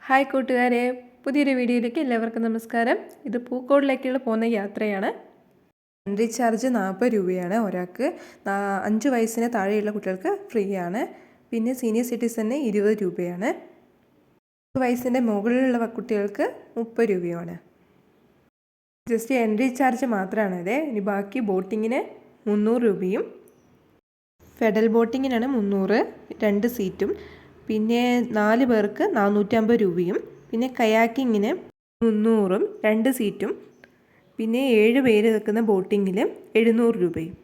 Hi കൂട്ടുകാരെ, പുതിയൊരു വീഡിയോയിലേക്ക് എല്ലാവർക്കും നമസ്കാരം. ഇത് പൂക്കോടിലേക്കുള്ള പോകുന്ന യാത്രയാണ്. എൻട്രി ചാർജ് 40 രൂപയാണ് ഒരാൾക്ക്. 5 വയസ്സിന് താഴെയുള്ള കുട്ടികൾക്ക് ഫ്രീ ആണ്. പിന്നെ സീനിയർ സിറ്റിസന് 20 രൂപയാണ്. 10 വയസ്സിൻ്റെ മുകളിലുള്ള കുട്ടികൾക്ക് 30 രൂപയാണ്. ജസ്റ്റ് എൻട്രി ചാർജ് മാത്രമാണ് ഇത്. ഇനി ബാക്കി ബോട്ടിങ്ങിന് 300 രൂപയും, ഫെഡൽ ബോട്ടിങ്ങിനാണ് 300, 2 സീറ്റും. പിന്നെ 4 പേർക്ക് 450 രൂപയും. പിന്നെ കയാക്കിങ്ങിന് 300ഉം 2 സീറ്റും. പിന്നെ 7 പേര് നിൽക്കുന്ന ബോട്ടിങ്ങിൽ 700 രൂപയും.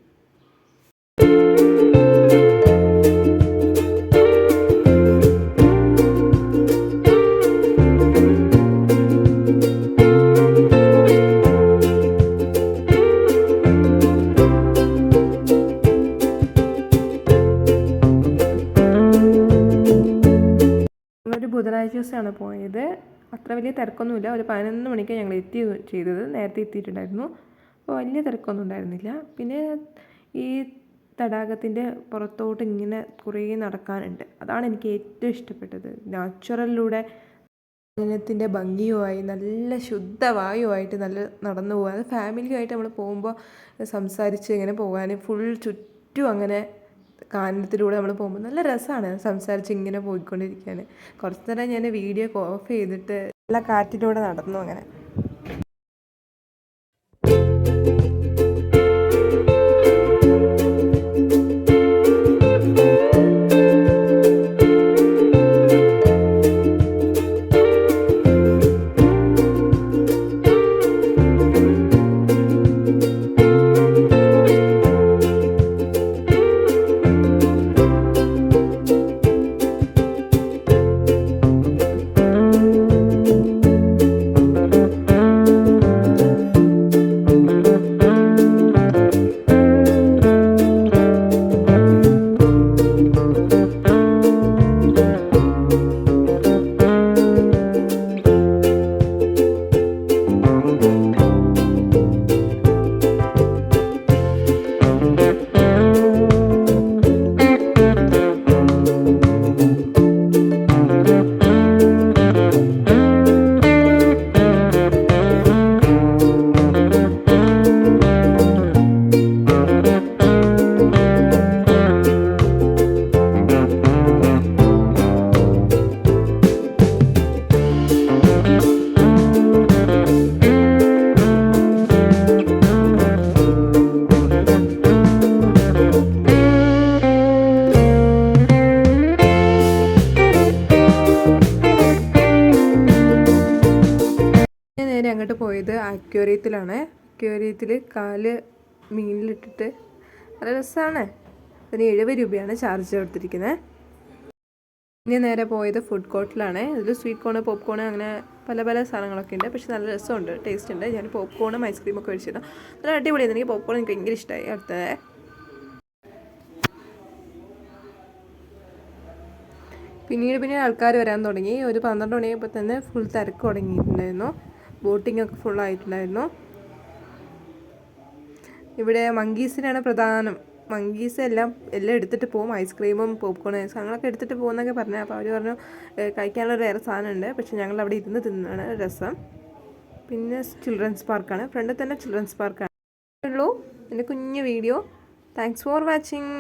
ബുധനാഴ്ച ദിവസമാണ് പോയത്. അത്ര വലിയ തിരക്കൊന്നുമില്ല. ഒരു 11 മണിക്ക് ഞങ്ങൾ ചെയ്തത്. നേരത്തെ എത്തിയിട്ടുണ്ടായിരുന്നു. അപ്പോൾ വലിയ തിരക്കൊന്നും ഉണ്ടായിരുന്നില്ല. പിന്നെ ഈ തടാകത്തിൻ്റെ പുറത്തോട്ട് ഇങ്ങനെ കുറേ നടക്കാനുണ്ട്. അതാണ് എനിക്ക് ഏറ്റവും ഇഷ്ടപ്പെട്ടത്. നാച്ചുറലിലൂടെ ത്തിൻ്റെ ഭംഗിയുമായി നല്ല ശുദ്ധവായുമായിട്ട് നല്ല നടന്നു പോകുക. അത് ഫാമിലിയുമായിട്ട് നമ്മൾ പോകുമ്പോൾ സംസാരിച്ച് ഇങ്ങനെ പോകാൻ ഫുൾ ചുറ്റും അങ്ങനെ കാനനത്തിലൂടെ നമ്മൾ പോകുമ്പോൾ നല്ല രസമാണ് സംസാരിച്ച് ഇങ്ങനെ പോയിക്കൊണ്ടിരിക്കാൻ. കുറച്ച് നേരം ഞാൻ വീഡിയോ ഓഫ് ചെയ്തിട്ട് നല്ല കാറ്റിലൂടെ നടന്നു. അങ്ങനെ നേരെ അങ്ങോട്ട് പോയത് അക്വേറിയത്തിലാണ്. അക്വേറിയത്തിൽ കാല് മീനിലിട്ടിട്ട് നല്ല രസമാണ്. അതിന് 70 രൂപയാണ് ചാർജ് കൊടുത്തിരിക്കുന്നത്. ഇനി നേരെ പോയത് ഫുഡ് കോർട്ടിലാണ്. ഇതിൽ സ്വീറ്റ് കോണ്, പോപ്കോണ്, അങ്ങനെ പല പല സാധനങ്ങളൊക്കെ ഉണ്ട്. പക്ഷെ നല്ല രസമുണ്ട്, ടേസ്റ്റ് ഉണ്ട്. ഞാൻ പോപ്കോണും ഐസ്ക്രീമൊക്കെ കഴിച്ചിരുന്നു. നല്ല അടിപൊളിയായിരുന്നു. എനിക്ക് പോപ്കോൺ എനിക്ക് ഭയങ്കര ഇഷ്ടമായി. അടുത്തത് പിന്നീട് ആൾക്കാർ വരാൻ തുടങ്ങി. ഒരു 12 മണിയായപ്പോൾ തന്നെ ഫുൾ തിരക്ക് തുടങ്ങിയിട്ടുണ്ടായിരുന്നു. ബോട്ടിംഗ് ഒക്കെ ഫുള്ളായിട്ടുണ്ടായിരുന്നു. ഇവിടെ മങ്കീസിനാണ് പ്രധാനം. മങ്കീസ് എല്ലാം എടുത്തിട്ട് പോകും. ഐസ്ക്രീമും പോപ്കോൺ സാധനങ്ങളൊക്കെ എടുത്തിട്ട് പോകുന്നൊക്കെ പറഞ്ഞു. അപ്പോൾ അവർ പറഞ്ഞു കഴിക്കാനുള്ള വേറെ സാധനമുണ്ട്, പക്ഷെ ഞങ്ങൾ അവിടെ ഇരുന്ന് തിന്നാണ് രസം. പിന്നെ ചിൽഡ്രൻസ് പാർക്കാണ്, ഫ്രണ്ടിൽ തന്നെ ചിൽഡ്രൻസ് പാർക്കാണ്. ഉള്ളൂ എൻ്റെ കുഞ്ഞു വീഡിയോ. Thanks for watching.